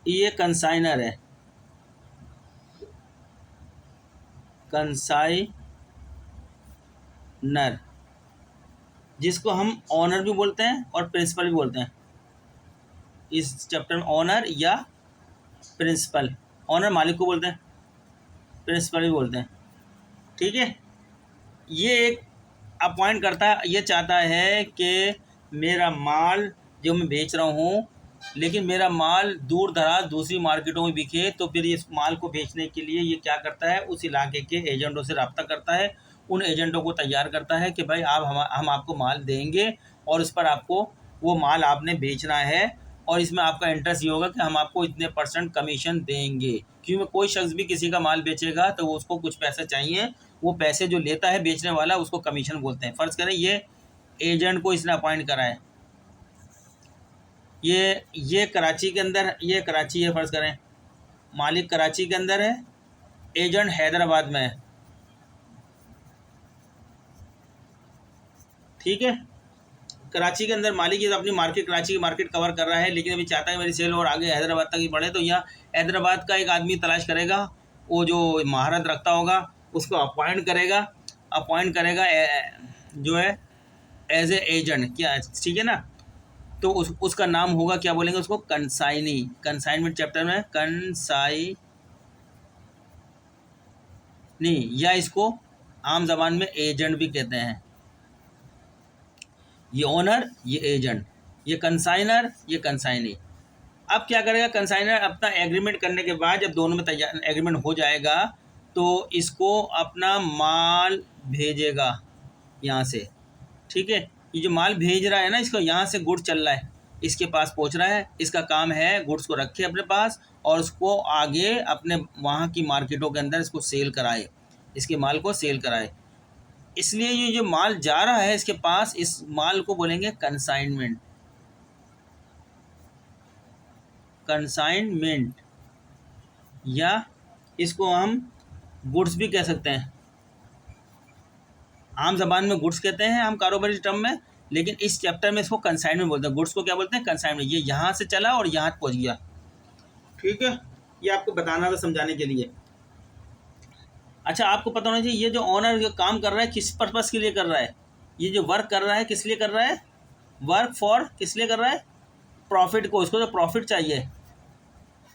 ये कंसाइनर है, कंसाइनर जिसको हम ऑनर भी बोलते हैं और प्रिंसिपल भी बोलते हैं। इस चैप्टर में ऑनर या प्रिंसिपल, ऑनर मालिक को बोलते हैं, प्रिंसिपल भी बोलते हैं। ठीक है, ये एक अपॉइंट करता है, ये चाहता है कि मेरा माल जो मैं बेच रहा हूँ, लेकिन मेरा माल दूर दराज दूसरी मार्केटों में बिके, तो फिर इस माल को बेचने के लिए ये क्या करता है? उस इलाके के एजेंटों से रब्ता करता है, उन एजेंटों को तैयार करता है कि भाई आप हम आपको माल देंगे और उस पर आपको वो माल आपने बेचना है, और इसमें आपका इंटरेस्ट ये होगा कि हम आपको इतने % कमीशन देंगे, क्योंकि कोई शख्स भी किसी का माल बेचेगा तो वो उसको कुछ पैसे चाहिए, वो पैसे जो लेता है बेचने वाला उसको कमीशन बोलते हैं। फ़र्ज़ करें ये एजेंट को इसने अपॉइंट करा है, ये कराची के अंदर, ये कराची है फ़र्ज़ करें, मालिक कराची के अंदर है, एजेंट हैदराबाद में है, ठीक है। कराची के अंदर मालिक ये अपनी मार्केट, कराची की मार्केट कवर कर रहा है, लेकिन अभी चाहता है मेरी सेल और आगे हैदराबाद तक ही बढ़े, तो यहाँ हैदराबाद का एक आदमी तलाश करेगा, वो जो महारत रखता होगा उसको अपॉइंट करेगा जो है एज ए एजेंट, क्या ठीक है ना। तो उसका नाम होगा, क्या बोलेंगे उसको, कंसाइनी। कंसाइनमेंट चैप्टर में कंसाइनी, या इसको आम जबान में एजेंट भी कहते हैं। ये ओनर, ये एजेंट, ये कंसाइनर, ये कंसाइनी। अब क्या करेगा कंसाइनर, अपना एग्रीमेंट करने के बाद जब दोनों में तैयार एग्रीमेंट हो जाएगा तो इसको अपना माल भेजेगा यहाँ से, ठीक है। ये जो माल भेज रहा है ना, इसको यहाँ से गुड्स चल रहा है, इसके पास पहुँच रहा है, इसका काम है गुड्स को रखे अपने पास और उसको आगे अपने वहाँ की मार्केटों के अंदर इसको सेल कराए, इसके माल को सेल कराए। इसलिए ये जो माल जा रहा है इसके पास, इस माल को बोलेंगे कंसाइनमेंट। कंसाइनमेंट, या इसको हम गुड्स भी कह सकते हैं, आम जबान में गुड्स कहते हैं हम कारोबारी टर्म में, लेकिन इस चैप्टर में इसको कंसाइनमेंट बोलते हैं। गुड्स को क्या बोलते हैं, कंसाइनमेंट। ये यहाँ से चला और यहाँ पहुँच गया, ठीक है। ये आपको बताना था समझाने के लिए। अच्छा, आपको पता होना चाहिए ये जो ऑनर जो काम कर रहा है किस पर्पस के लिए कर रहा है, ये जो वर्क कर रहा है किस लिए कर रहा है, वर्क फॉर किस लिए कर रहा है, प्रॉफिट को, इसको तो प्रॉफिट चाहिए।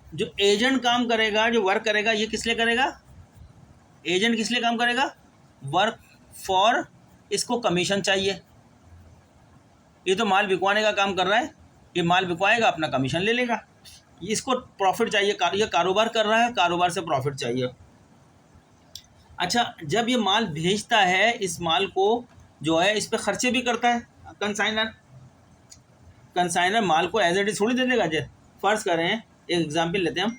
जो एजेंट काम करेगा, जो वर्क करेगा, ये किस लिए करेगा, एजेंट किस लिए काम करेगा, वर्क फॉर, इसको कमीशन चाहिए। ये तो माल बिकवाने का काम कर रहा है, ये माल बिकवाएगा अपना कमीशन ले लेगा, इसको प्रॉफिट चाहिए, ये कारोबार कर रहा है, कारोबार से प्रॉफिट चाहिए। अच्छा, जब ये माल भेजता है, इस माल को जो है इस पर खर्चे भी करता है कंसाइनर। कंसाइनर माल को एज इट इज थोड़ी दे देगा। जैसे फर्ज करें, एक एग्जांपल लेते हैं हम,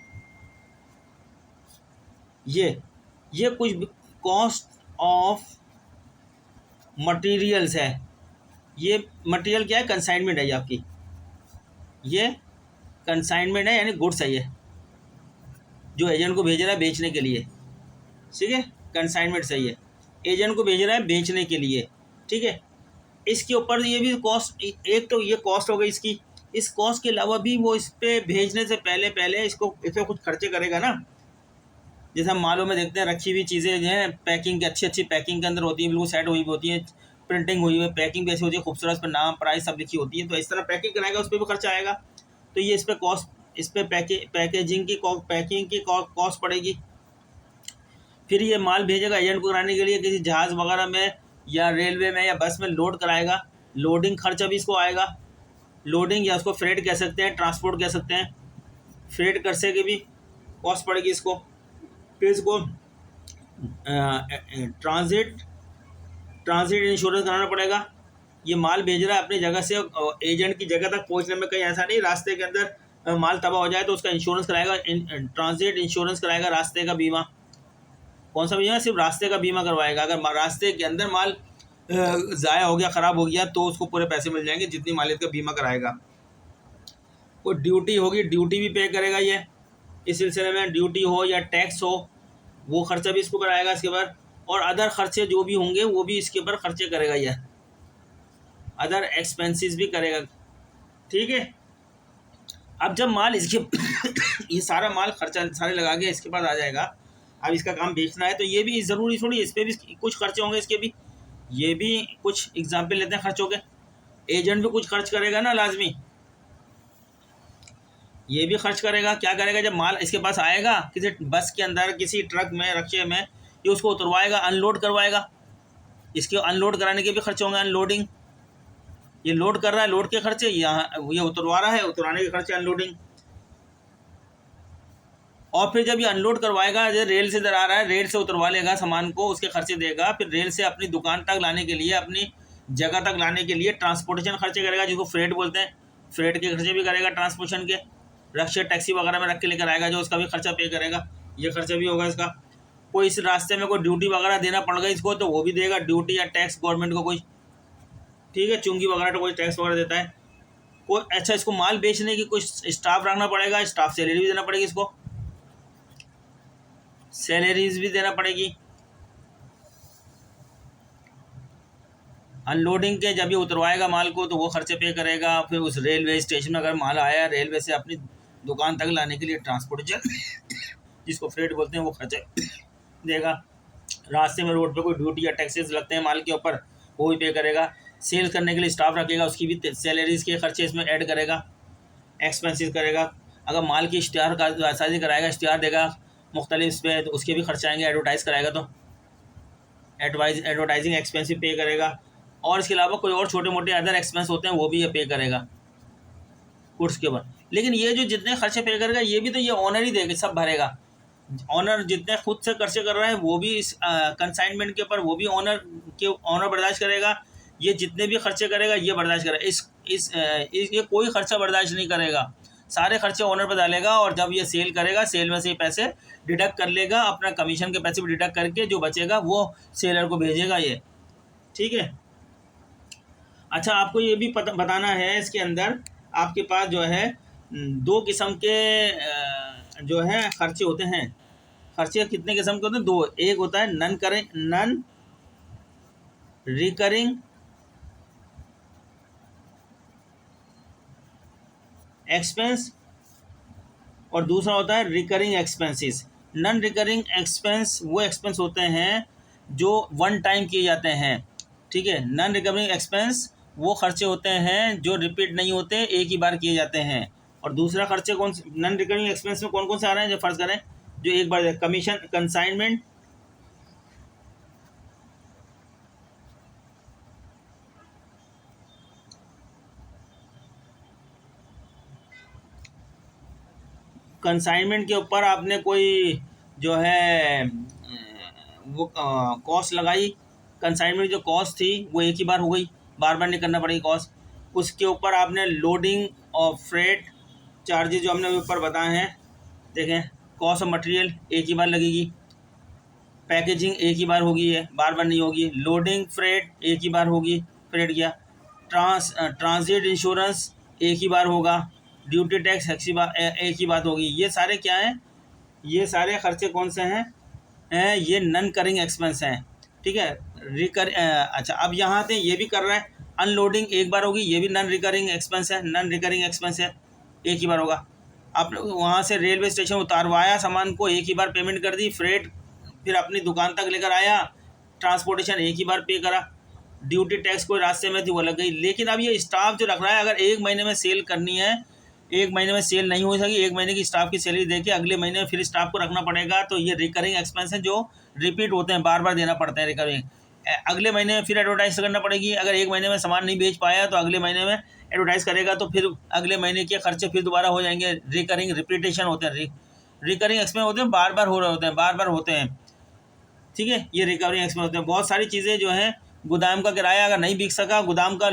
ये कुछ कॉस्ट ऑफ मटेरियल्स है, ये मटेरियल क्या है, कंसाइनमेंट है ये आपकी, ये कंसाइनमेंट है यानी गुड्स है, ये जो एजेंट को भेज रहा है बेचने के लिए, ठीक है। कंसाइनमेंट सही है, एजेंट को भेज रहा है बेचने के लिए, ठीक है। इसके ऊपर ये भी कॉस्ट, एक तो ये कॉस्ट हो गई इसकी, इस कॉस्ट के अलावा भी वो इस पे भेजने से पहले इसको इस पर कुछ खर्चे करेगा ना। जैसे हम मालों में देखते हैं रखी हुई चीज़ें जो हैं पैकिंग, अच्छी पैकिंग के अंदर होती है, बिल्कुल सेट हुई भी होती है, प्रिंटिंग हुई हुई पैकिंग भी ऐसी होती है खूबसूरत, उस पर नाम प्राइस सब लिखी होती है, तो इस तरह पैकिंग कराएगा, उस पर भी खर्चा आएगा। तो ये इस पर कॉस्ट, इस पर पैकिंग की कॉस्ट पड़ेगी। फिर ये माल भेजेगा एजेंट को कराने के लिए किसी जहाज़ वगैरह में या रेलवे में या बस में लोड कराएगा, लोडिंग खर्चा भी इसको आएगा। लोडिंग या उसको फ्रेट कह सकते हैं, ट्रांसपोर्ट कह सकते हैं, फ्रेट खर्चे की भी कॉस्ट पड़ेगी इसको। फिर इसको ट्रांजिट इंश्योरेंस कराना पड़ेगा। ये माल भेज रहा है अपनी जगह से एजेंट की जगह तक पहुंचने में कहीं ऐसा नहीं रास्ते के अंदर माल तबाह हो जाए तो उसका इंश्योरेंस कराएगा, ट्रांजिट इंश्योरेंस कराएगा, रास्ते का बीमा। कौन सा बीमा, सिर्फ रास्ते का बीमा करवाएगा। अगर रास्ते के अंदर माल ज़ाया हो गया, ख़राब हो गया, तो उसको पूरे पैसे मिल जाएंगे जितनी मालियत का बीमा कराएगा। कोई ड्यूटी होगी, ड्यूटी भी पे करेगा ये, इस सिलसिले में ड्यूटी हो या टैक्स हो, वो खर्चा भी इसको कराएगा इसके ऊपर। और अदर खर्चे जो भी होंगे वो भी इसके ऊपर खर्चे करेगा, ये अदर एक्सपेंसेस भी करेगा, ठीक है। अब जब माल इसके ये सारा माल खर्चा सारे लगा के इसके पास आ जाएगा, अब इसका काम बेचना है, तो ये भी ज़रूरी थोड़ी, इस पर भी कुछ खर्चे होंगे इसके भी। ये भी कुछ एग्जाम्पल लेते हैं खर्चों के। एजेंट भी कुछ खर्च करेगा ना लाजमी, ये भी खर्च करेगा। क्या करेगा, जब माल इसके पास आएगा किसी बस के अंदर, किसी ट्रक में, रक्शे में, ये उसको उतरवाएगा, अनलोड करवाएगा, इसके अनलोड कराने के भी खर्चे होंगे। अनलोडिंग, ये लोड कर रहा है, लोड के खर्चे, यहाँ ये उतरवा रहा है, उतरवाने के खर्चे, अनलोडिंग। और फिर जब ये अनलोड करवाएगा, जब रेल से इधर आ रहा है, रेल से उतरवा लेगा सामान को, उसके खर्चे देगा। फिर रेल से अपनी दुकान तक लाने के लिए, अपनी जगह तक लाने के लिए ट्रांसपोर्टेशन खर्चे करेगा, जिसको फ्रेट बोलते हैं। फ्रेट के खर्चे भी करेगा, ट्रांसपोर्टेशन के, रक्षा टैक्सी वगैरह में रख के लेकर आएगा जो, उसका भी खर्चा पे करेगा, ये खर्चा भी होगा इसका। कोई इस रास्ते में कोई ड्यूटी वगैरह देना पड़ गई इसको तो वो भी देगा, ड्यूटी या टैक्स गवर्नमेंट को कोई, ठीक है, चुंगी वगैरह तो कोई टैक्स वगैरह देता है कोई। अच्छा, इसको माल बेचने की कुछ स्टाफ रखना पड़ेगा, स्टाफ सैलरी भी देना पड़ेगी इसको, सैलरीज भी देना पड़ेगी। अनलोडिंग के जब ये उतरवाएगा माल को तो वो खर्चे पे करेगा। फिर उस रेलवे स्टेशन में अगर माल आया रेलवे से अपनी दुकान तक लाने के लिए ट्रांसपोर्टेशन जिसको फ्रेट बोलते हैं वो खर्चे देगा। रास्ते में रोड पे कोई ड्यूटी या टैक्सेस लगते हैं माल के ऊपर वो भी पे करेगा। सेल करने के लिए स्टाफ रखेगा, उसकी भी सैलरीज के खर्चे इसमें ऐड करेगा, एक्सपेंसेस करेगा। अगर माल की इश्तिहार का साजी कराएगा, इश्तिहार देगा मुख्तलिफ पे तो उसके भी खर्चे आएंगे। एडवर्टाइज़ कराएगा तो एडवर्टाइजिंग एक्सपेंसिव पे करेगा। और इसके अलावा कोई और छोटे मोटे अदर एक्सपेंस होते हैं वो भी ये पे करेगा गुड्स के ऊपर। लेकिन ये जो जितने खर्चे पे करेगा ये भी तो ये ऑनर ही देगा, सब भरेगा। ऑनर जितने खुद से खर्चे कर रहा है वो भी इस कंसाइनमेंट के ऊपर वो भी ऑनर बर्दाश्त करेगा। ये जितने भी खर्चे करेगा ये बर्दाश्त करेगा। ये कोई खर्चा बर्दाश्त नहीं करेगा, सारे खर्चे ऑनर पर डालेगा। और जब ये सेल करेगा सेल में से पैसे डिडक्ट कर लेगा, अपना कमीशन के पैसे भी डिडक्ट करके जो बचेगा वो सेलर को भेजेगा ये, ठीक है। अच्छा, आपको ये भी बताना है इसके अंदर आपके पास जो है दो किस्म के जो है खर्चे होते हैं। खर्चे कितने किस्म के होते हैं? दो। एक होता है नन रिकरिंग एक्सपेंस और दूसरा होता है recurring expenses. Non recurring expense वो एक्सपेंस होते हैं जो वन टाइम किए जाते हैं, ठीक है। नन रिकरिंग एक्सपेंस वो खर्चे होते हैं जो रिपीट नहीं होते, एक ही बार किए जाते हैं। और दूसरा खर्चे कौन से नन रिकरिंग एक्सपेंस में कौन कौन से आ रहे हैं? जो फर्ज करें जो एक बार कमीशन, कंसाइनमेंट, कंसाइनमेंट के ऊपर आपने कोई जो है वो कॉस्ट लगाई, कंसाइनमेंट जो कॉस्ट थी वो एक ही बार हो गई, बार बार नहीं करना पड़ेगी कॉस्ट। उसके ऊपर आपने लोडिंग और फ्रेट चार्जेस जो हमने ऊपर बताए हैं, देखें, कॉस्ट ऑफ मटेरियल एक ही बार लगेगी, पैकेजिंग एक ही बार होगी, है बार बार नहीं होगी, लोडिंग फ्रेट एक ही बार होगी, फ्रेट गया, ट्रांजिट इंश्योरेंस एक ही बार होगा, ड्यूटी टैक्स एक ही बात होगी। ये सारे क्या हैं? ये सारे खर्चे कौन से हैं? ये नन करिंग एक्सपेंस हैं, ठीक है। अच्छा, अब यहाँ पे ये भी कर रहा है, अनलोडिंग एक बार होगी, ये भी नन रिकरिंग एक्सपेंस है, नन रिकरिंग एक्सपेंस है, एक ही बार होगा। आपने वहाँ से रेलवे स्टेशन उतारवाया सामान को, एक ही बार पेमेंट कर दी, फ्रेट फिर अपनी दुकान तक लेकर आया, ट्रांसपोर्टेशन एक ही बार पे करा, ड्यूटी टैक्स कोई रास्ते में थी वो लग गई। लेकिन अब ये स्टाफ जो रख रहा है, अगर एक महीने में सेल करनी है, एक महीने में सेल नहीं हो सकी, एक महीने की स्टाफ की सैलरी देके अगले महीने में फिर स्टाफ को रखना पड़ेगा, तो ये रिकरिंग एक्सपेंस है जो रिपीट होते हैं, बार बार देना पड़ता है रिकरिंग। अगले महीने में फिर एडवर्टाइज करना पड़ेगी, अगर एक महीने में सामान नहीं बेच पाया तो अगले महीने में एडवर्टाइज करेगा, तो फिर अगले महीने के खर्चे फिर दोबारा हो जाएंगे। रिकरिंग रिपीटेशन होते हैं, रिकरिंग एक्सपेंस होते हैं, बार बार हो रहे होते हैं, बार बार होते हैं, ठीक है। ये रिकवरिंग एक्सपेंस होते हैं। बहुत सारी चीज़ें जो हैं, गोदाम का किराया अगर नहीं बिक सका, गोदाम का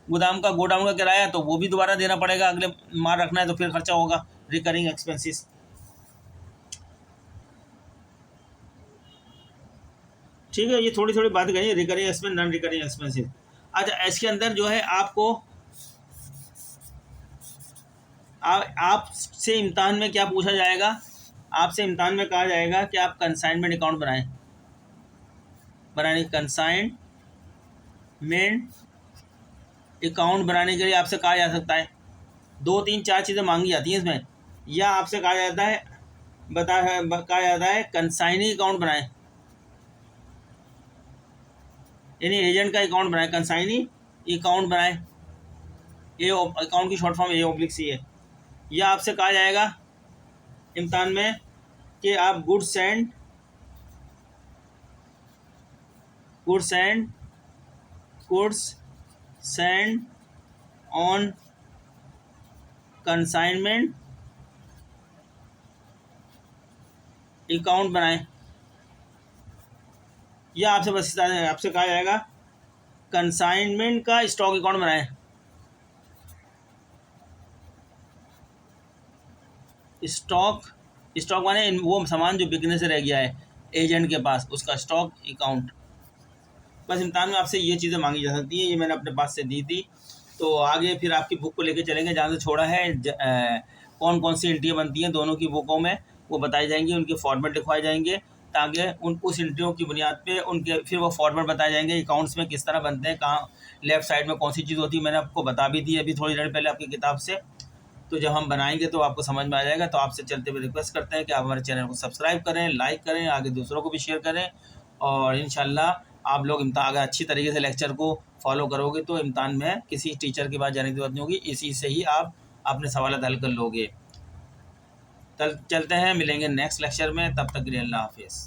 गोडाउन का किराया तो वो भी दोबारा देना पड़ेगा, अगले माल रखना है तो फिर खर्चा होगा, रिकरिंग एक्सपेंसेस, ठीक है। ये थोड़ी थोड़ी बात करिए, recurring expense, non recurring expenses. अच्छा, इसके अंदर जो है आपको आपसे इम्तहान में क्या पूछा जाएगा? आपसे इम्तहान में कहा जाएगा कि आप कंसाइनमेंट अकाउंट बनाने कंसाइनमेंट अकाउंट बनाने के लिए आपसे कहा जा सकता है, 2 3 4 चीज़ें मांगी जाती हैं इसमें। या आपसे कहा जाता है कहा जाता है कंसाइनी अकाउंट बनाएं, यानी एजेंट का अकाउंट बनाएं, कंसाइनी अकाउंट बनाएं, ए अकाउंट की शॉर्ट फॉर्म A/C है। या आपसे कहा जाएगा इम्तहान में कि आप goods and on consignment account बनाएं। या आपसे कहा जाएगा कंसाइनमेंट का स्टॉक अकाउंट बनाएं। स्टॉक, स्टॉक माने वो सामान जो बिकने से रह गया है एजेंट के पास, उसका स्टॉक अकाउंट। बस इम्तिहान में आपसे ये चीज़ें मांगी जा सकती हैं, ये मैंने अपने पास से दी थी। तो आगे फिर आपकी बुक को लेके चलेंगे जहाँ से छोड़ा है। कौन कौन सी एंट्रियाँ बनती हैं दोनों की बुकों में वो बताई जाएंगी, उनके फॉर्मेट लिखवाए जाएंगे, ताकि उस एंट्रियों की बुनियाद पे उनके फिर वो फॉर्मेट बताए जाएंगे अकाउंट्स में किस तरह बनते हैं, कहाँ लेफ्ट साइड में कौन सी चीज़ होती है। मैंने आपको बता भी दी अभी थोड़ी देर पहले आपकी किताब से। तो जब हम बनाएंगे तो आपको समझ में आ जाएगा। तो आपसे चलते हुए रिक्वेस्ट करते हैं कि आप हमारे चैनल को सब्सक्राइब करें, लाइक करें, आगे दूसरों को भी शेयर करें, और इंशाल्लाह आप लोग इम्तिहान अगर अच्छी तरीके से लेक्चर को फॉलो करोगे तो इम्तिहान में किसी टीचर के पास जाने की जरूरत नहीं होगी, इसी से ही आप अपने सवाल हल कर लोगे। चलते हैं, मिलेंगे नेक्स्ट लेक्चर में, तब तक के लिए अल्लाह हाफिज़।